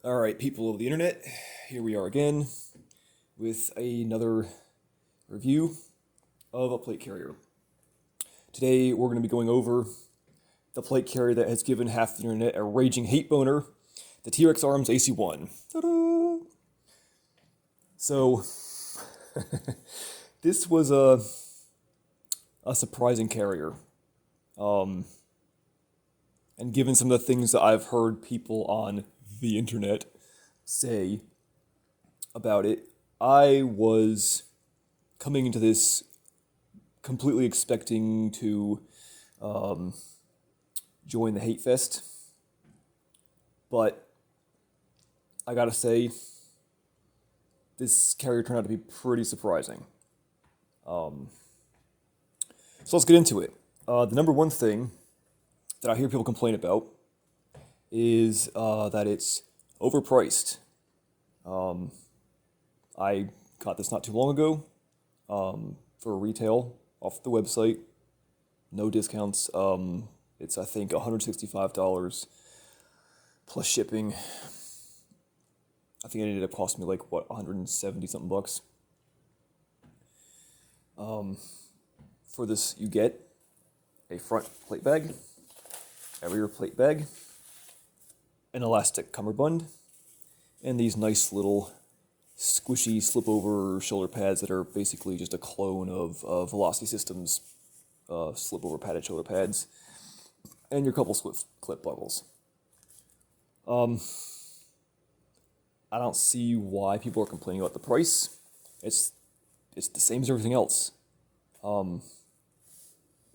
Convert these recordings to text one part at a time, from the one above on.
Alright, people of the internet, here we are again with another review of a plate carrier. Today we're going to be going over the plate carrier that has given half the internet a raging hate boner, the T.Rex Arms AC-1. Ta-da! So, this was a surprising carrier. And given some of the things that I've heard people on the internet say about it, I was coming into this completely expecting to join the hate fest, but I gotta say, this carrier turned out to be pretty surprising. So let's get into it. The number one thing that I hear people complain about is that it's overpriced. I got this not too long ago for retail off the website. No discounts. It's, I think, $165 plus shipping. I think it ended up costing me like, what, 170 something bucks. For this, you get a front plate bag, a rear plate bag, an elastic cummerbund, and these nice little squishy slip-over shoulder pads that are basically just a clone of Velocity Systems slip-over padded shoulder pads, and your couple clip buckles. I don't see why people are complaining about the price. It's the same as everything else.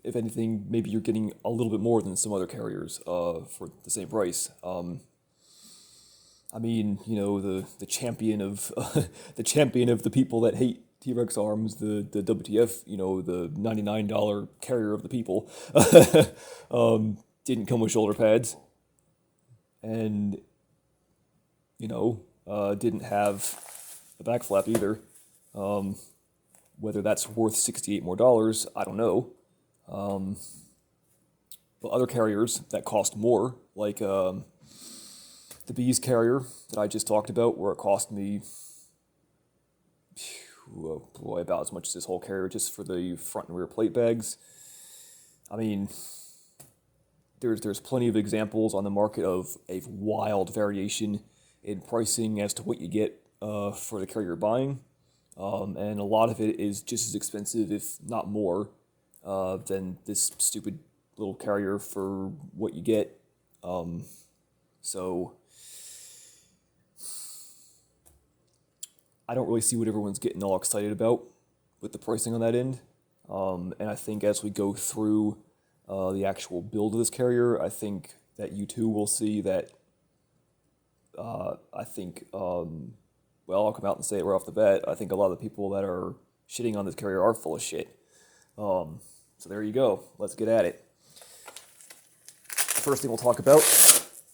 If anything, maybe you're getting a little bit more than some other carriers for the same price. I mean, you know, the champion of the champion of the people that hate T.Rex arms, the WTF, you know, the $99 carrier of the people, didn't come with shoulder pads, and you know, didn't have a back flap either. Whether that's worth $68 more, I don't know. But other carriers that cost more, like the Bees carrier that I just talked about, where it cost me, oh boy, about as much as this whole carrier just for the front and rear plate bags. I mean, there's plenty of examples on the market of a wild variation in pricing as to what you get for the carrier you're buying. And a lot of it is just as expensive, if not more, than this stupid little carrier for what you get. So I don't really see what everyone's getting all excited about with the pricing on that end. And I think as we go through the actual build of this carrier, I think that you too will see that I think, well, I'll come out and say it right off the bat, I think a lot of the people that are shitting on this carrier are full of shit. So there you go. Let's get at it. The first thing we'll talk about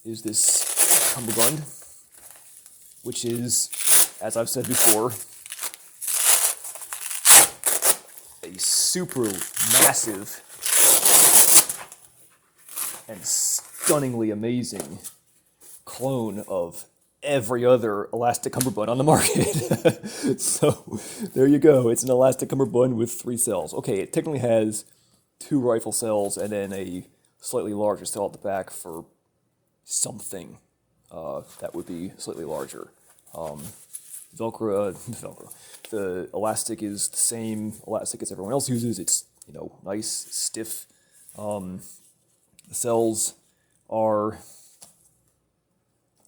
is this cummerbund, which is, as I've said before, a super massive and stunningly amazing clone of every other elastic cummerbund on the market. So there you go. It's an elastic cummerbund with 3 cells. Okay, it technically has 2 rifle cells and then a slightly larger cell at the back for something that would be slightly larger. Velcro. The elastic is the same elastic as everyone else uses. It's, you know, nice, stiff. The cells are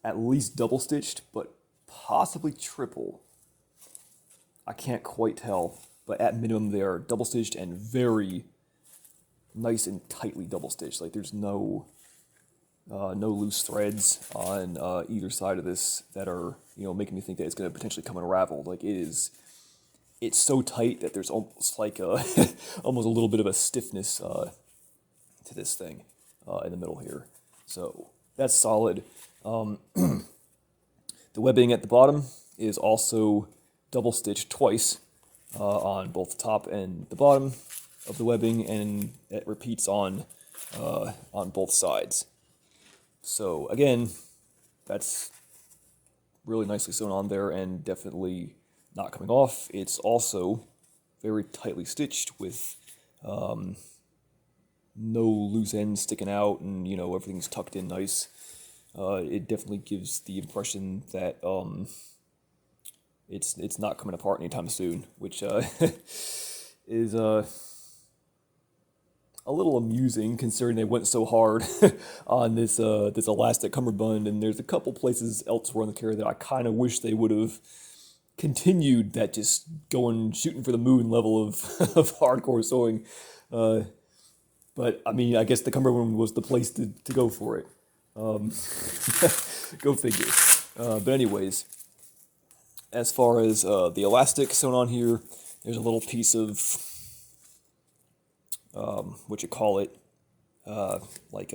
at least double stitched, but possibly triple. I can't quite tell, but at minimum they are double stitched and very nice and tightly double stitched. Like there's no loose threads on either side of this that are, you know, making me think that it's going to potentially come unraveled. Like it's so tight that there's almost like almost a little bit of a stiffness to this thing in the middle here. So that's solid. The webbing at the bottom is also double stitched twice on both the top and the bottom of the webbing, and it repeats on both sides. So again, that's really nicely sewn on there and definitely not coming off. It's also very tightly stitched with no loose ends sticking out, and everything's tucked in nice. It definitely gives the impression that it's not coming apart anytime soon, which is a little amusing considering they went so hard on this elastic cummerbund, and there's a couple places elsewhere on the carrier that I kind of wish they would have continued that just shooting for the moon level of of hardcore sewing. But I mean, I guess the cummerbund was the place to go for it. Go figure. But anyways, as far as the elastic sewn on here, there's a little piece of what you call it, like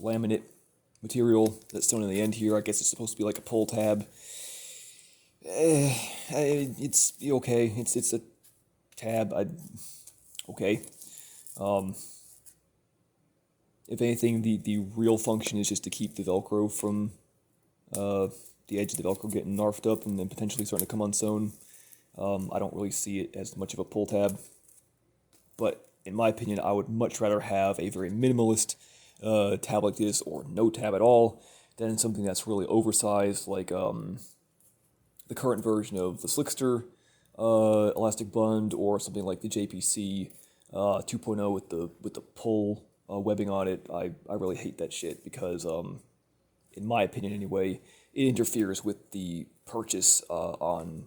laminate material that's sewn in the end here. I guess it's supposed to be like a pull tab. It's okay. It's a tab. Okay. If anything, the real function is just to keep the Velcro from the edge of the Velcro getting narfed up and then potentially starting to come unsewn. I don't really see it as much of a pull tab. But in my opinion, I would much rather have a very minimalist tab like this, or no tab at all, than something that's really oversized, like the current version of the Slickster elastic bund, or something like the JPC 2.0 with the pull webbing on it. I really hate that shit because, in my opinion anyway, it interferes with the purchase on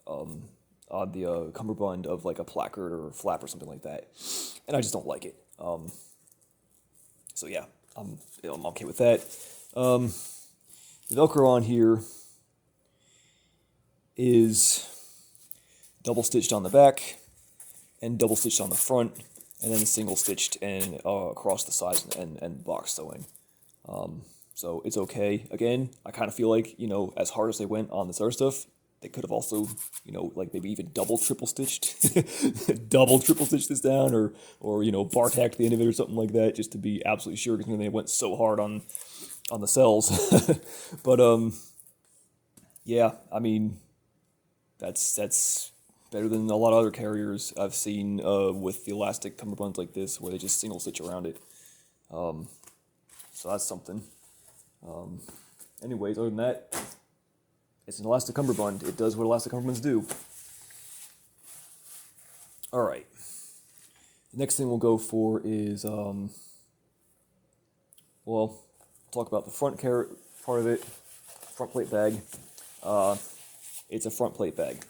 the cummerbund of like a placard or a flap or something like that, and I just don't like it. So yeah, I'm okay with that. The Velcro on here is double stitched on the back and double stitched on the front, and then single stitched and across the sides and box sewing. So it's okay. Again, I kind of feel like, as hard as they went on this other stuff, they could have also, like maybe even double triple stitched this down, or bar tacked the end of it or something like that, just to be absolutely sure, because they went so hard on the cells. But yeah, I mean, that's better than a lot of other carriers I've seen with the elastic cummerbunds like this, where they just single stitch around it. So that's something. Anyways, other than that, it's an elastic cummerbund. It does what elastic cummerbunds do. All right. The next thing we'll go for is, well, talk about the front part of it. Front plate bag. It's a front plate bag.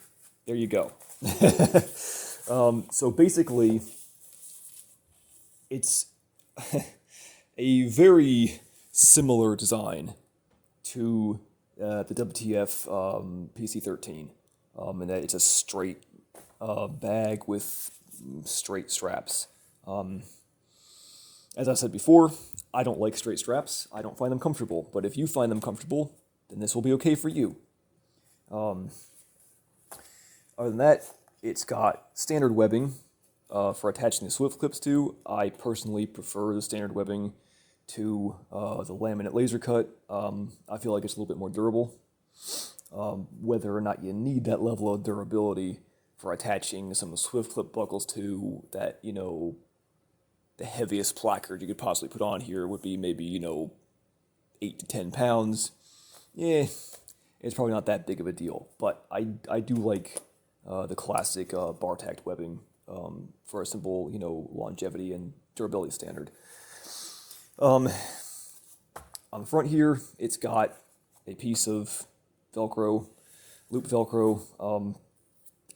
There you go. So basically, it's a very similar design to the WTF PC-13, and that it's a straight bag with straight straps. As I said before, I don't like straight straps. I don't find them comfortable, but if you find them comfortable, then this will be okay for you. Other than that, it's got standard webbing for attaching the swift clips to. I personally prefer the standard webbing to the laminate laser cut. I feel like it's a little bit more durable. Whether or not you need that level of durability for attaching some swift clip buckles to that, the heaviest placard you could possibly put on here would be maybe, 8 to 10 pounds. Yeah, it's probably not that big of a deal, but I do like the classic bar-tacked webbing for a simple, longevity and durability standard. On the front here, it's got a piece of Velcro, loop Velcro.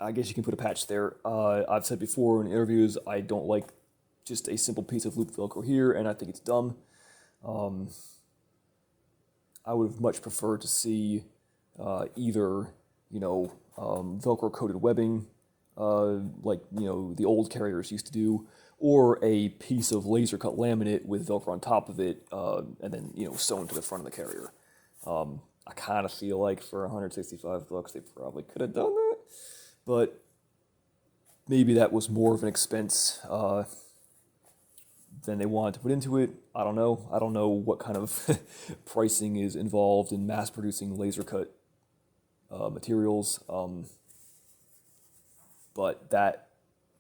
I guess you can put a patch there. I've said before in interviews, I don't like just a simple piece of loop Velcro here, and I think it's dumb. I would have much preferred to see either, Velcro coated webbing, like, the old carriers used to do, or a piece of laser cut laminate with Velcro on top of it, and then, sewn to the front of the carrier. I kind of feel like for $165 they probably could have done that, but maybe that was more of an expense than they wanted to put into it. I don't know. I don't know what kind of pricing is involved in mass producing laser cut materials, but that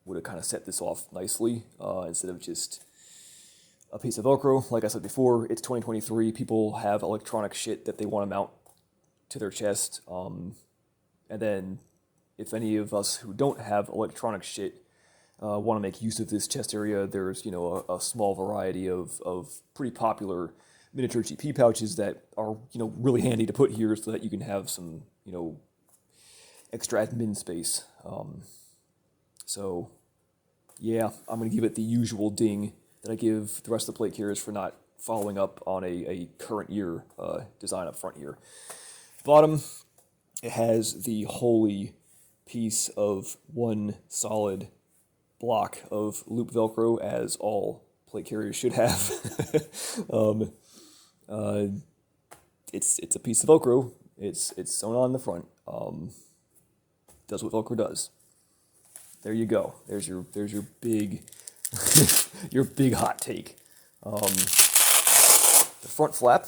would have kind of set this off nicely instead of just a piece of Velcro. Like I said before, it's 2023. People have electronic shit that they want to mount to their chest. And then if any of us who don't have electronic shit want to make use of this chest area, there's, a small variety of pretty popular miniature GP pouches that are, really handy to put here so that you can have some, extra admin space. So, yeah, I'm going to give it the usual ding that I give the rest of the plate carriers for not following up on a current year design up front here. Bottom, it has the holy piece of one solid block of loop Velcro, as all plate carriers should have. It's a piece of Velcro. It's sewn on the front. Does what Velcro does. There you go. There's your big your big hot take. The front flap,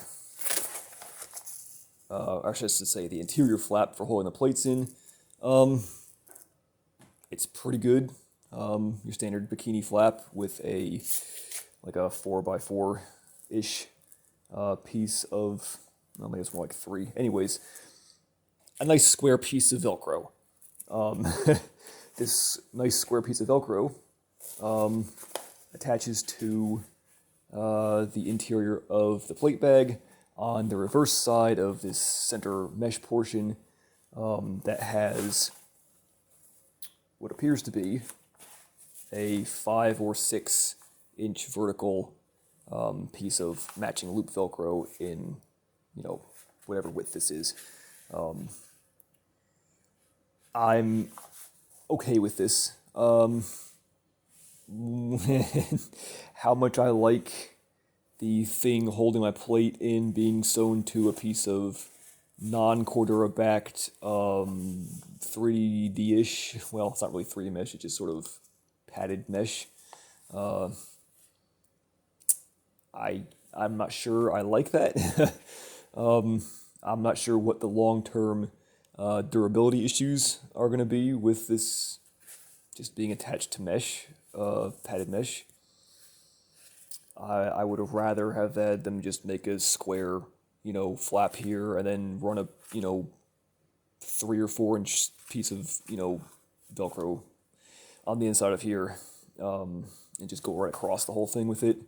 or I should say the interior flap for holding the plates in. It's pretty good. Your standard bikini flap with a 4x4 ish piece of, well, maybe it's more like 3. Anyways, a nice square piece of Velcro. This nice square piece of Velcro attaches to the interior of the plate bag on the reverse side of this center mesh portion that has what appears to be a 5 or 6 inch vertical piece of matching loop Velcro in, whatever width this is. I'm okay with this. How much I like the thing holding my plate in being sewn to a piece of non-Cordura backed 3D-ish, well, it's not really 3D mesh, it's just sort of padded mesh. I'm not sure I like that. I'm not sure what the long-term durability issues are going to be with this just being attached to mesh, padded mesh. I would have rather have had them just make a square, flap here and then run a, 3 or 4 inch piece of, Velcro on the inside of here, and just go right across the whole thing with it.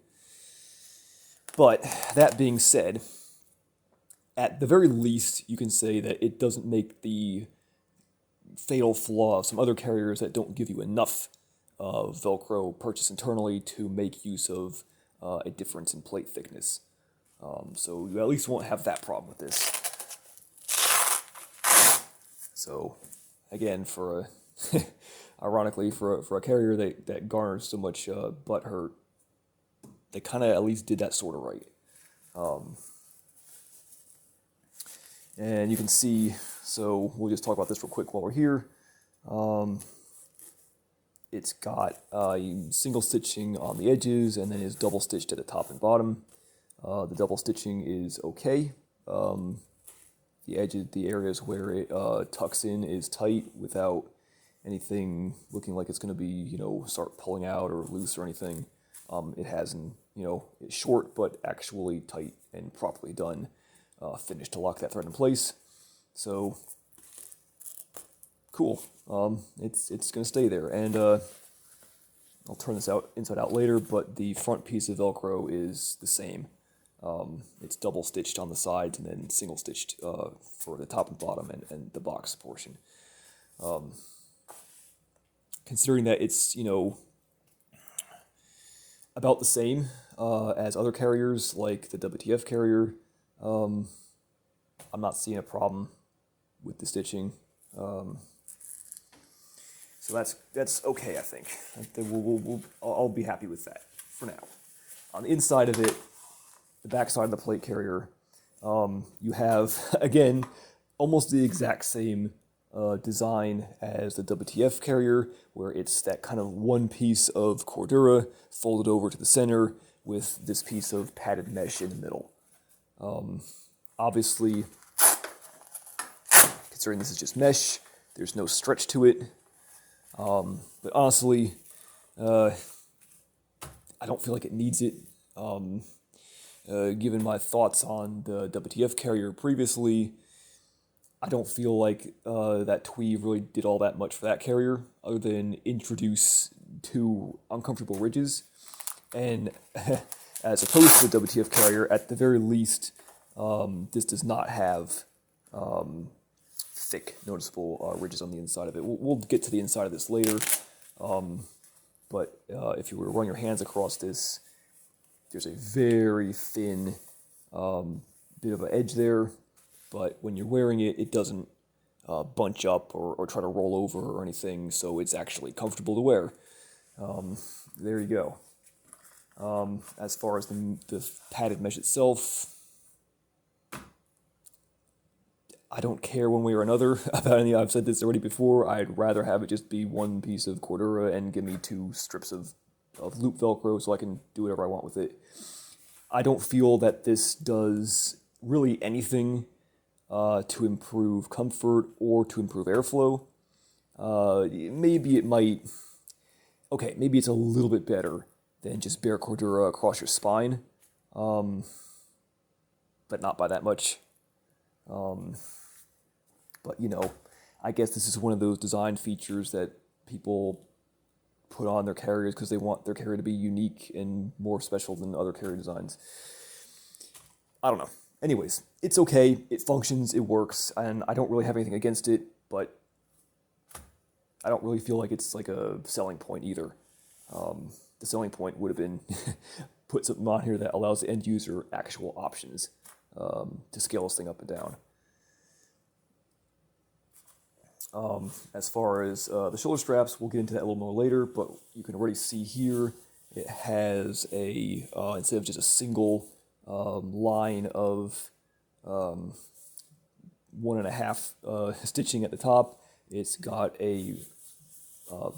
But that being said, at the very least, you can say that it doesn't make the fatal flaw of some other carriers that don't give you enough Velcro purchased internally to make use of a difference in plate thickness. So you at least won't have that problem with this. So, again, ironically, for a carrier that garners so much butt hurt, they kind of at least did that sort of right. And you can see, so we'll just talk about this real quick while we're here. It's got single stitching on the edges and then is double stitched at the top and bottom. The double stitching is okay. The edges, the areas where it tucks in is tight without anything looking like it's going to be, start pulling out or loose or anything. It hasn't, it's short but actually tight and properly done. Finish to lock that thread in place. So cool. It's gonna stay there, and I'll turn this out inside out later. But the front piece of Velcro is the same. It's double stitched on the sides and then single stitched for the top and bottom and the box portion. Considering that it's about the same as other carriers like the WTF carrier. I'm not seeing a problem with the stitching, so that's okay. I think I'll be happy with that for now. On the inside of it, the back side of the plate carrier, you have again almost the exact same design as the WTF carrier, where it's that kind of one piece of Cordura folded over to the center with this piece of padded mesh in the middle. Obviously, considering this is just mesh, there's no stretch to it. But honestly, I don't feel like it needs it. Given my thoughts on the WTF carrier previously, I don't feel like that tweave really did all that much for that carrier, other than introduce two uncomfortable ridges. And as opposed to the WTF carrier, at the very least, this does not have thick, noticeable ridges on the inside of it. We'll get to the inside of this later, but if you were to run your hands across this, there's a very thin bit of an edge there, but when you're wearing it, it doesn't bunch up or try to roll over or anything, so it's actually comfortable to wear. There you go. As far as the padded mesh itself, I don't care one way or another about any. I've said this already before. I'd rather have it just be one piece of Cordura and give me two strips of loop Velcro so I can do whatever I want with it. I don't feel that this does really anything to improve comfort or to improve airflow. Maybe it might... Okay, maybe it's a little bit better than just bare Cordura across your spine, but not by that much. But, you know, I guess this is one of those design features that people put on their carriers because they want their carrier to be unique and more special than other carrier designs. I don't know. Anyways, it's okay. It functions. It works. And I don't really have anything against it, but I don't really feel like it's like a selling point either. The selling point would have been put something on here that allows the end user actual options to scale this thing up and down. As far as the shoulder straps, we'll get into that a little more later, but you can already see here it has a, instead of just a single line of 1.5 stitching at the top, it's got a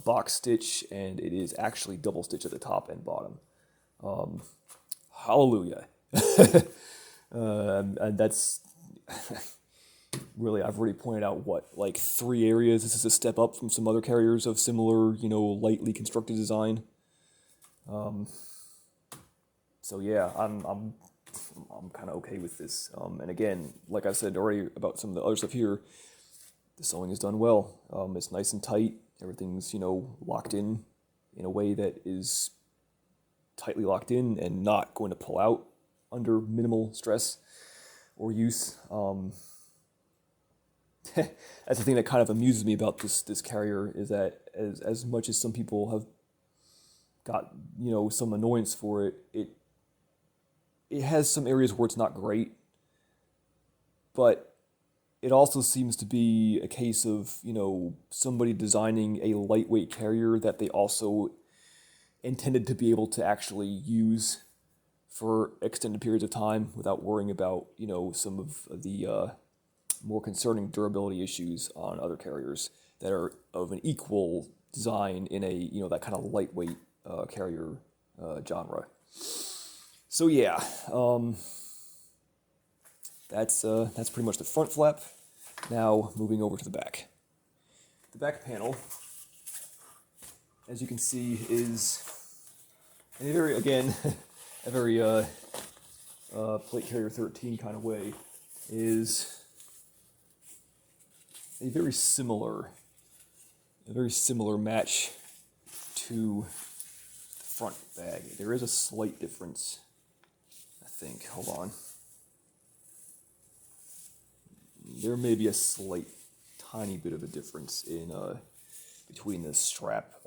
box stitch, and it is actually double stitch at the top and bottom. Hallelujah. And that's... Really, I've already pointed out, like 3 areas. This is a step up from some other carriers of similar, lightly constructed design. So yeah, I'm kind of okay with this. And again, like I said already about some of the other stuff here, the sewing is done well. It's nice and tight. Everything's, locked in a way that is tightly locked in and not going to pull out under minimal stress or use. That's the thing that kind of amuses me about this carrier, is that as much as some people have got some annoyance for it, it has some areas where it's not great, but it also seems to be a case of somebody designing a lightweight carrier that they also intended to be able to actually use for extended periods of time without worrying about some of the more concerning durability issues on other carriers that are of an equal design in a that kind of lightweight carrier genre. So yeah, that's pretty much the front flap. Now moving over to the back. The back panel, as you can see, is in a very a very plate carrier 13 kind of way, is a very similar match to the front bag. There is a slight difference, I think. Hold on. There may be a slight, tiny bit of a difference in between the strap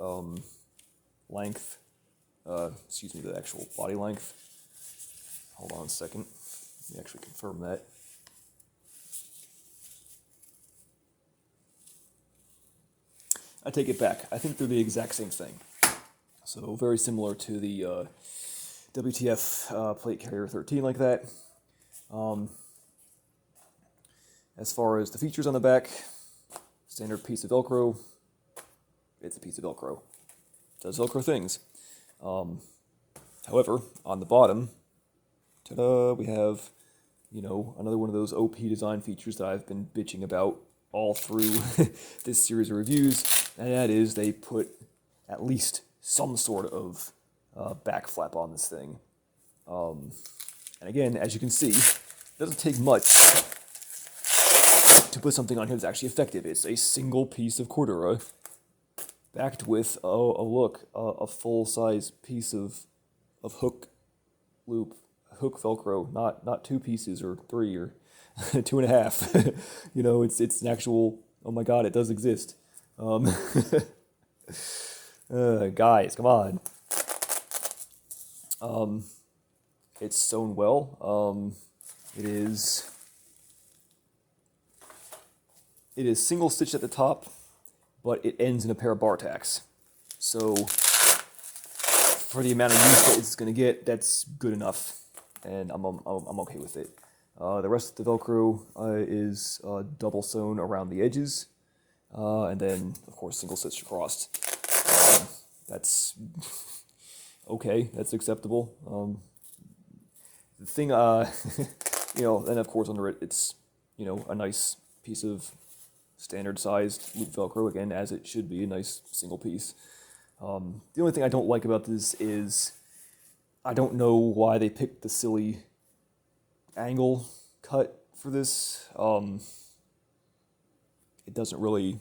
length. Excuse me, the actual body length. Hold on a second. Let me actually confirm that. I take it back. I think they're the exact same thing. So very similar to the WTF plate carrier 13 like that. As far as the features on the back, Standard piece of Velcro. It's a piece of Velcro. It does Velcro things. However, on the bottom, ta-da, we have, another one of those OP design features that I've been bitching about all through this series of reviews, and that is they put at least some sort of back flap on this thing. And again, as you can see, it doesn't take much to put something on here that's actually effective. It's a single piece of Cordura backed with, a full-size piece of hook loop, hook Velcro, not two pieces or three or 2.5. It's an actual, oh my god, it does exist. Guys, come on. It's sewn well. It is single stitched at the top, but it ends in a pair of bar tacks. So for the amount of use that it's going to get, that's good enough, and I'm okay with it. The rest of the Velcro is double sewn around the edges, and then of course single stitched across. That's okay. That's acceptable. The thing, and of course under it, it's a nice piece of standard sized loop Velcro, again, as it should be, a nice single piece. The only thing I don't like about this is I don't know why they picked the silly angle cut for this. It doesn't really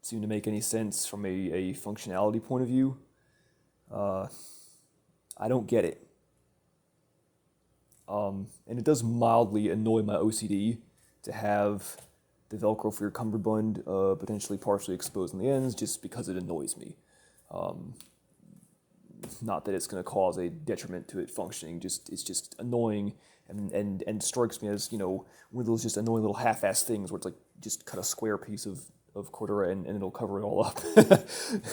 seem to make any sense from a functionality point of view. I don't get it. And it does mildly annoy my OCD to have the Velcro for your cummerbund potentially partially exposed on the ends, just because it annoys me. Not that it's going to cause a detriment to it functioning, it's just annoying and strikes me as, one of those just annoying little half-ass things where it's like, just cut a square piece of Cordura and it'll cover it all up. It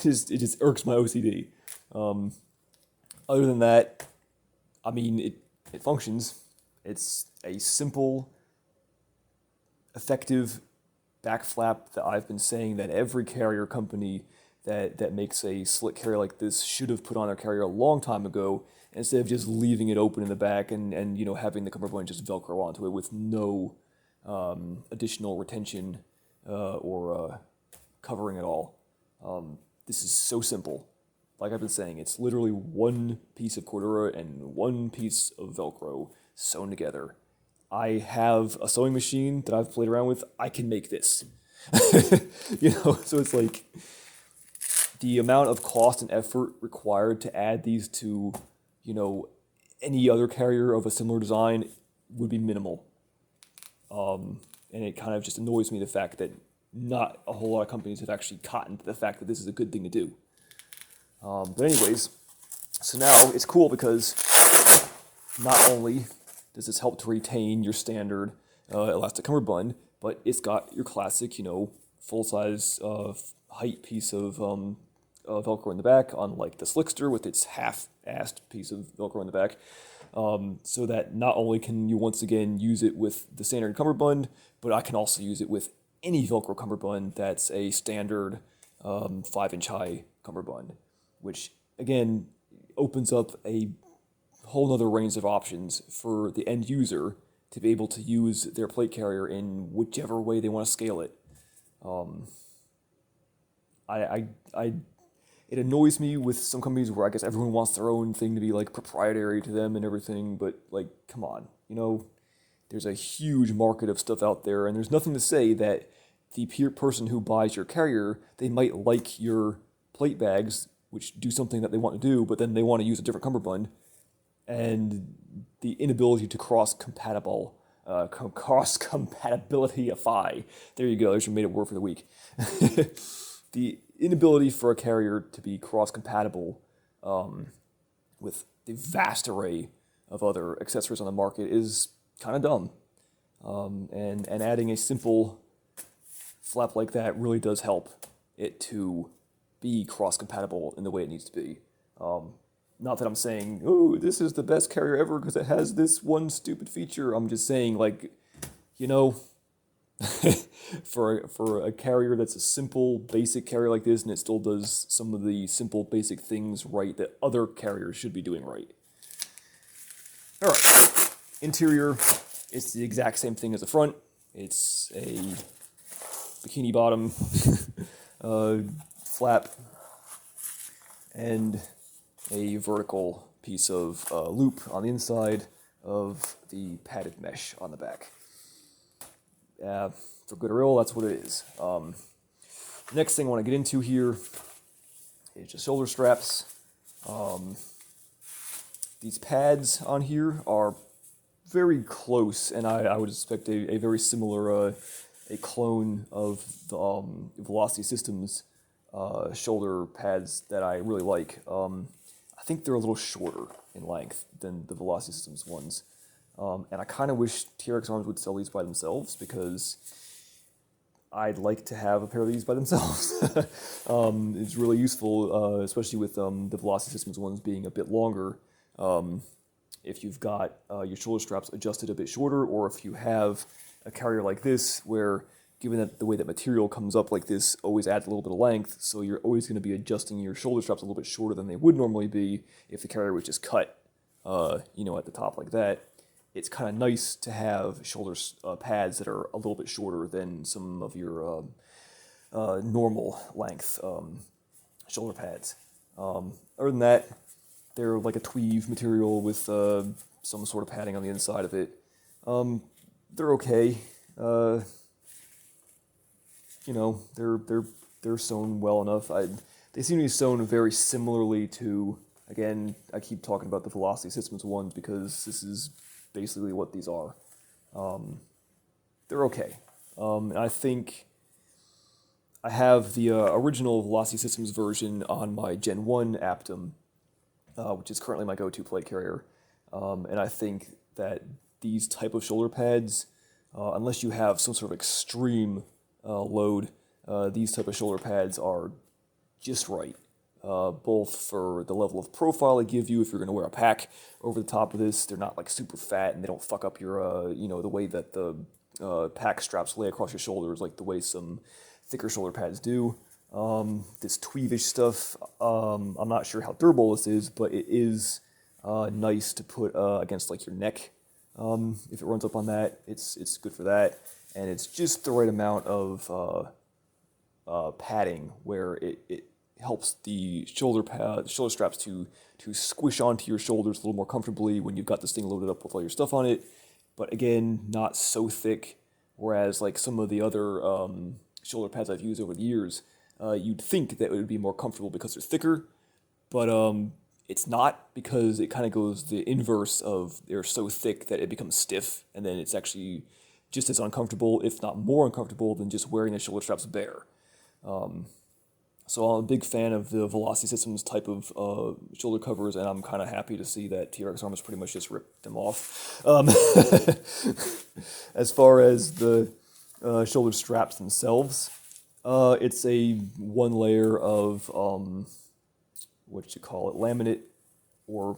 just irks my OCD. Other than that, I mean, it functions. It's a simple, effective back flap that I've been saying that every carrier company that makes a slick carrier like this should have put on their carrier a long time ago, instead of just leaving it open in the back and having the cummerbund just Velcro onto it with no additional retention or covering at all. This is so simple. Like I've been saying, it's literally one piece of Cordura and one piece of Velcro sewn together. I have a sewing machine that I've played around with. I can make this. So it's like the amount of cost and effort required to add these to, any other carrier of a similar design would be minimal. And it kind of just annoys me, the fact that not a whole lot of companies have actually cottoned to the fact that this is a good thing to do. But anyways, so now it's cool because not only does this help to retain your standard elastic cummerbund, but it's got your classic, full-size height piece of Velcro in the back, unlike the Slickster with its half-assed piece of Velcro in the back. So that not only can you once again use it with the standard cummerbund, but I can also use it with any Velcro cummerbund that's a standard 5-inch high cummerbund, which again opens up a whole other range of options for the end user to be able to use their plate carrier in whichever way they want to scale it. It annoys me with some companies where I guess everyone wants their own thing to be like proprietary to them and everything, but like, come on, there's a huge market of stuff out there, and there's nothing to say that the person who buys your carrier, they might like your plate bags, which do something that they want to do, but then they want to use a different cummerbund, and the inability to cross-compatibility-ify. There you go, there's your made-up word for the week. The inability for a carrier to be cross-compatible with the vast array of other accessories on the market is kind of dumb. And adding a simple flap like that really does help it to be cross-compatible in the way it needs to be. Not that I'm saying, oh, this is the best carrier ever because it has this one stupid feature. I'm just saying, like, for a carrier that's a simple, basic carrier like this, and it still does some of the simple, basic things right that other carriers should be doing right. All right, interior, it's the exact same thing as the front. It's a bikini bottom, flap, and a vertical piece of loop on the inside of the padded mesh on the back. For good or ill, that's what it is. Next thing I want to get into here is just shoulder straps. These pads on here are very close, and I would expect a very similar, a clone of the Velocity Systems shoulder pads that I really like. I think they're a little shorter in length than the Velocity Systems ones. And I kind of wish T.Rex arms would sell these by themselves, because I'd like to have a pair of these by themselves. It's really useful, especially with the Velocity Systems ones being a bit longer. If you've got your shoulder straps adjusted a bit shorter, or if you have a carrier like this where, given that the way that material comes up like this always adds a little bit of length, so you're always going to be adjusting your shoulder straps a little bit shorter than they would normally be if the carrier was just cut, at the top like that. It's kind of nice to have shoulder pads that are a little bit shorter than some of your normal length shoulder pads. Other than that, they're like a tweed material with some sort of padding on the inside of it. They're okay. They're sewn well enough. They seem to be sewn very similarly to, again, I keep talking about the Velocity Systems ones because this is basically what these are. They're okay. I think I have the original Velocity Systems version on my Gen 1 Aptum, which is currently my go-to plate carrier. And I think that these type of shoulder pads, unless you have some sort of extreme load, these type of shoulder pads are just right. Both for the level of profile they give you if you're going to wear a pack over the top of this. They're not like super fat, and they don't fuck up your, the way that the pack straps lay across your shoulders like the way some thicker shoulder pads do. This tweedish stuff, I'm not sure how durable this is, but it is nice to put against like your neck. If it runs up on that, it's good for that, and it's just the right amount of padding where it helps the shoulder straps to squish onto your shoulders a little more comfortably when you've got this thing loaded up with all your stuff on it. But again, not so thick. Whereas like some of the other shoulder pads I've used over the years, you'd think that it would be more comfortable because they're thicker, but it's not, because it kind of goes the inverse of they're so thick that it becomes stiff, and then it's actually just as uncomfortable, if not more uncomfortable, than just wearing the shoulder straps bare. So I'm a big fan of the Velocity Systems type of shoulder covers, and I'm kind of happy to see that T.Rex Arms pretty much just ripped them off. As far as the shoulder straps themselves, it's a one layer of, laminate or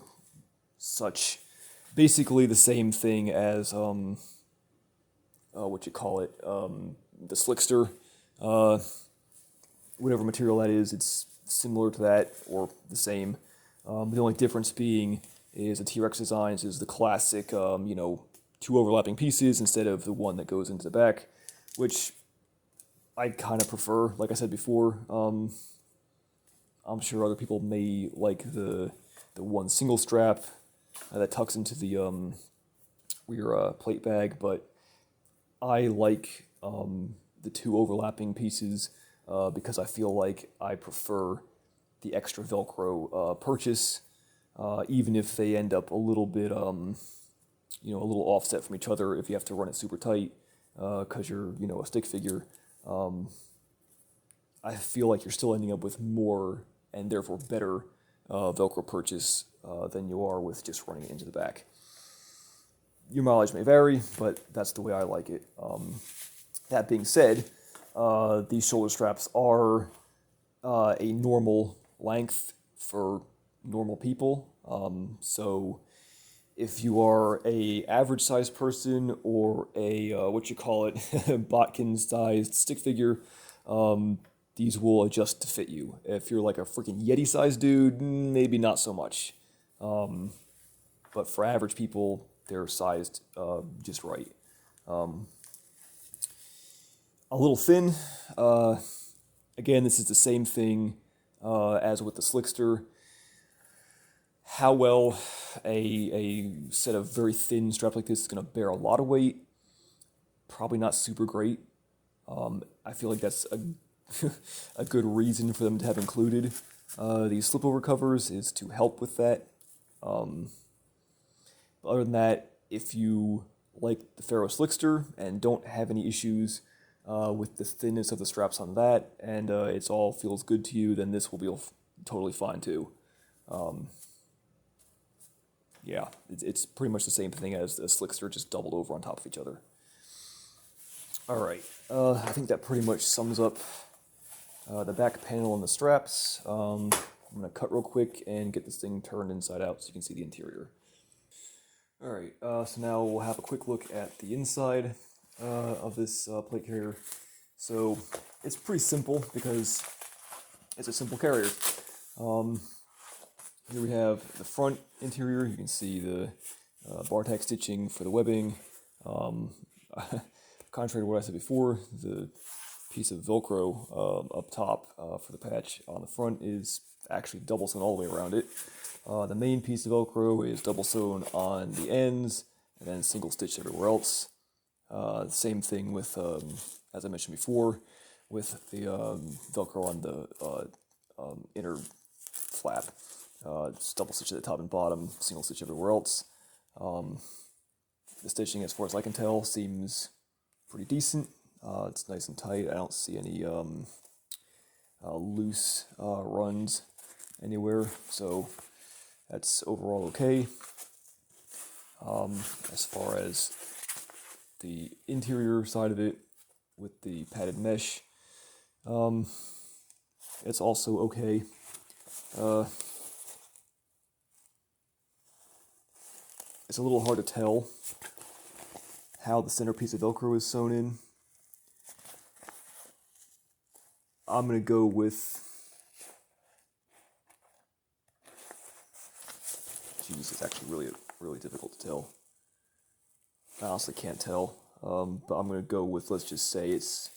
such. Basically the same thing as, the Slickster. Whatever material that is, it's similar to that or the same. The only difference being is the T-Rex designs is the classic, two overlapping pieces instead of the one that goes into the back, which I kind of prefer. Like I said before, I'm sure other people may like the one single strap that tucks into the rear plate bag, but I like the two overlapping pieces because I feel like I prefer the extra Velcro purchase, even if they end up a little bit, a little offset from each other if you have to run it super tight because you're, a stick figure. I feel like you're still ending up with more and therefore better Velcro purchase than you are with just running it into the back. Your mileage may vary, but that's the way I like it. That being said, these shoulder straps are a normal length for normal people. So If you are a average sized person or a what you call it, botkin sized stick figure, these will adjust to fit you. If you're like a freaking Yeti sized dude, maybe not so much. But for average people, they're sized just right. A little thin. Again, this is the same thing as with the Slickster. How well a set of very thin straps like this is going to bear a lot of weight, probably not super great. I feel like that's a good reason for them to have included these slipover covers is to help with that. Other than that, if you like the Pharaoh Slickster and don't have any issues with the thinness of the straps on that, and it's all feels good to you, then this will be totally fine too. Yeah, it's pretty much the same thing as the Slickster, just doubled over on top of each other. Alright, I think that pretty much sums up the back panel and the straps. I'm going to cut real quick and get this thing turned inside out so you can see the interior. Alright, so now we'll have a quick look at the inside of this plate carrier. So it's pretty simple because it's a simple carrier. Here we have the front interior. You can see the bar tack stitching for the webbing. Contrary to what I said before, the piece of Velcro up top for the patch on the front is actually double sewn all the way around it. The main piece of Velcro is double sewn on the ends and then single stitched everywhere else. Same thing with, as I mentioned before, with the Velcro on the inner flap. It's double stitch at the top and bottom, single stitch everywhere else. The stitching, as far as I can tell, seems pretty decent. It's nice and tight. I don't see any loose runs anywhere, so that's overall okay. As far as the interior side of it with the padded mesh, it's also okay. It's a little hard to tell how the centerpiece of Velcro is sewn in. I'm going to go with... Jeez, it's actually really difficult to tell. I honestly can't tell. But I'm going to go with, let's just say it's...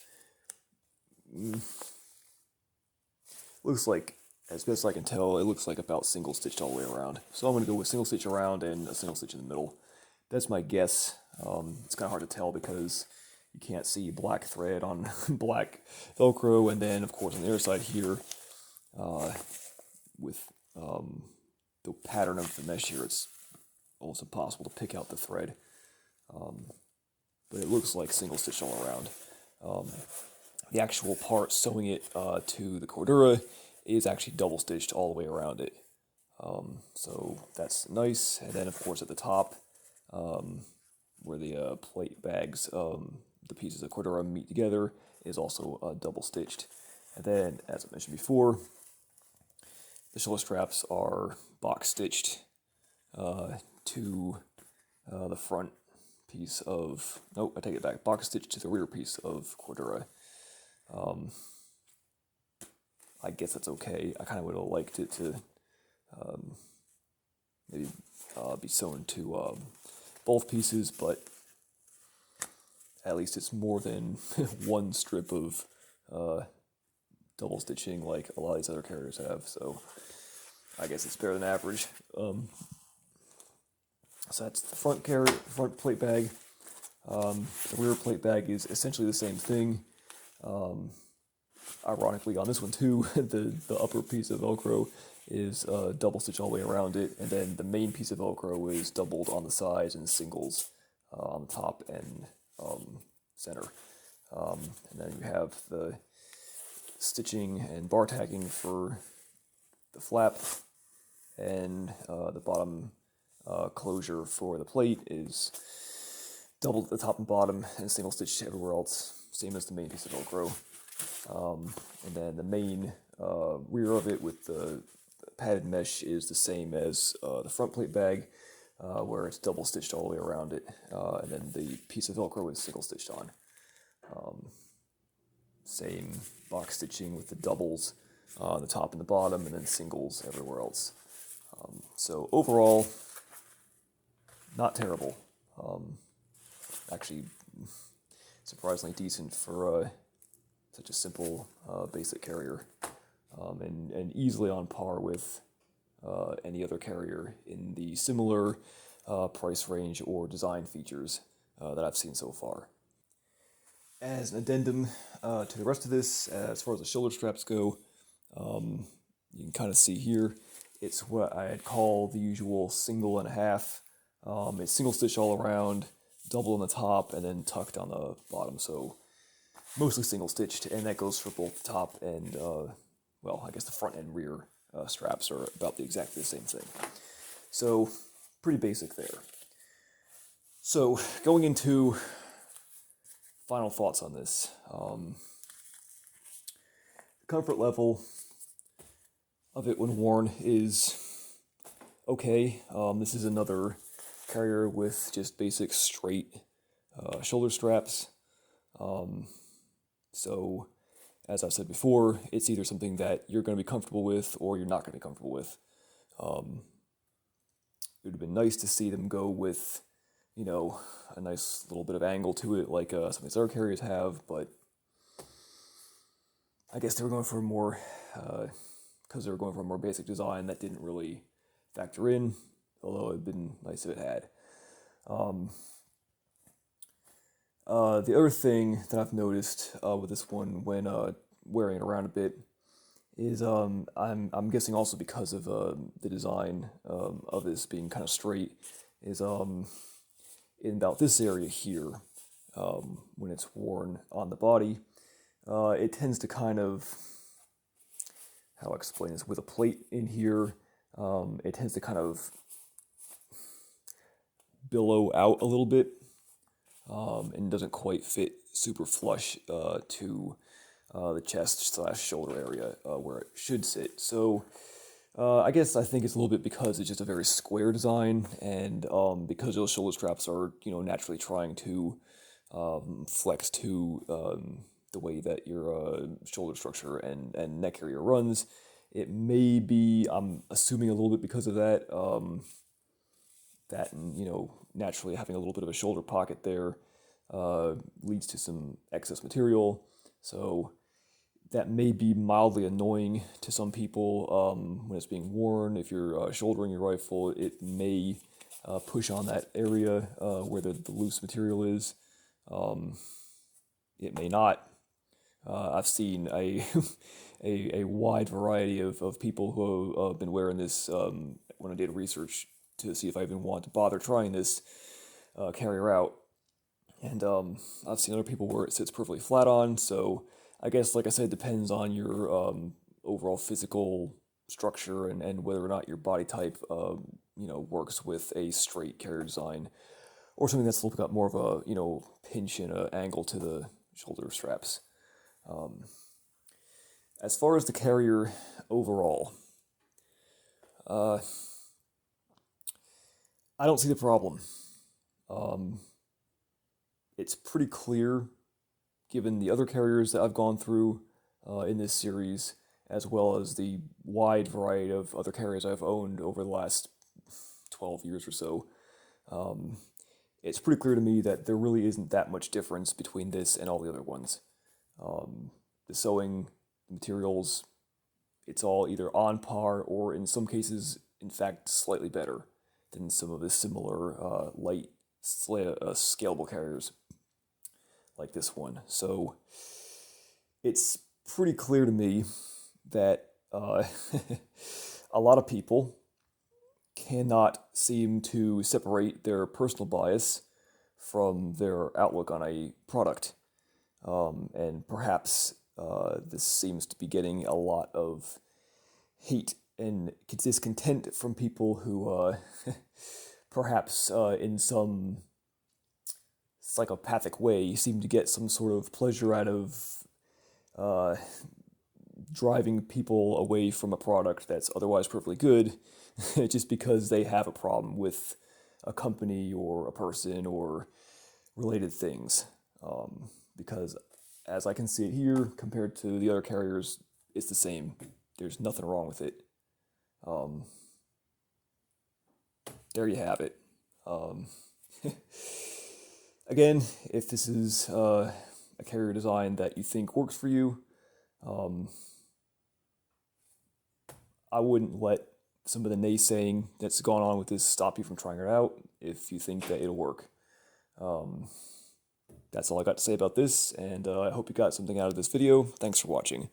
looks like, as best I can tell, it looks like about single stitched all the way around. So I'm going to go with single stitch around and a single stitch in the middle. That's my guess. It's kind of hard to tell because you can't see black thread on black Velcro, and then of course on the other side here, with the pattern of the mesh here, it's almost impossible to pick out the thread. But it looks like single stitch all around. The actual part sewing it to the Cordura is actually double stitched all the way around it. So that's nice. And then of course at the top, where the plate bags, the pieces of Cordura meet together, is also double stitched. And then, as I mentioned before, the shoulder straps are box stitched to the front piece of, nope, I take it back, box stitched to the rear piece of Cordura. I guess that's okay. I kind of would have liked it to maybe be sewn to both pieces, but at least it's more than one strip of double stitching like a lot of these other carriers have, so I guess it's better than average. So that's the front plate bag. The rear plate bag is essentially the same thing. Ironically, on this one too, the upper piece of Velcro is double stitched all the way around it, and then the main piece of Velcro is doubled on the sides and singles on the top and center. And then you have the stitching and bar tacking for the flap, and the bottom closure for the plate is doubled at the top and bottom and single stitched everywhere else, same as the main piece of Velcro. And then the main rear of it with the padded mesh is the same as the front plate bag, where it's double stitched all the way around it, and then the piece of Velcro is single stitched on. Same box stitching with the doubles on the top and the bottom, and then singles everywhere else. So overall, not terrible. Actually, surprisingly decent for such a simple, basic carrier, and easily on par with any other carrier in the similar price range or design features that I've seen so far. As an addendum to the rest of this, as far as the shoulder straps go, you can kind of see here, it's what I'd call the usual single and a half. It's single stitch all around, double on the top, and then tucked on the bottom, so mostly single stitched, and that goes for both the top and, well, I guess the front and rear straps are about exactly the same thing. So, pretty basic there. So, going into final thoughts on this. Comfort level of it when worn is okay. This is another carrier with just basic straight shoulder straps. So, as I've said before, it's either something that you're going to be comfortable with or you're not going to be comfortable with. It would have been nice to see them go with, you know, a nice little bit of angle to it like some of these other carriers have, but I guess they were going for a more, because they were going for a more basic design that didn't really factor in, although it would have been nice if it had. The other thing that I've noticed with this one when wearing it around a bit is I'm guessing also because of the design of this being kind of straight is in about this area here when it's worn on the body, it tends to kind of, how do I explain this, with a plate in here, it tends to kind of billow out a little bit and doesn't quite fit super flush to the chest / shoulder area where it should sit. So I guess I think it's a little bit because it's just a very square design, and because those shoulder straps are, you know, naturally trying to flex to the way that your shoulder structure and neck area runs, it may be, I'm assuming, a little bit because of that, that and, you know, naturally having a little bit of a shoulder pocket there leads to some excess material, so that may be mildly annoying to some people when it's being worn. If you're shouldering your rifle, it may push on that area where the loose material is. It may not. I've seen a wide variety of people who have been wearing this when I did research to see if I even want to bother trying this carrier out. And I've seen other people where it sits perfectly flat on, so I guess, like I said, it depends on your overall physical structure and whether or not your body type, you know, works with a straight carrier design or something that's got more of a, you know, pinch and an angle to the shoulder straps. As far as the carrier overall, I don't see the problem. It's pretty clear, given the other carriers that I've gone through in this series, as well as the wide variety of other carriers I've owned over the last 12 years or so, it's pretty clear to me that there really isn't that much difference between this and all the other ones. The sewing materials, it's all either on par or in some cases, in fact, slightly better than some of the similar light scalable carriers like this one. So it's pretty clear to me that a lot of people cannot seem to separate their personal bias from their outlook on a product. And perhaps this seems to be getting a lot of hate and discontent from people who perhaps in some psychopathic way seem to get some sort of pleasure out of driving people away from a product that's otherwise perfectly good just because they have a problem with a company or a person or related things. Because as I can see it here, compared to the other carriers, it's the same. There's nothing wrong with it. There you have it. Again, if this is a carrier design that you think works for you, I wouldn't let some of the naysaying that's gone on with this stop you from trying it out if you think that it'll work. That's all I got to say about this, and I hope you got something out of this video. Thanks for watching.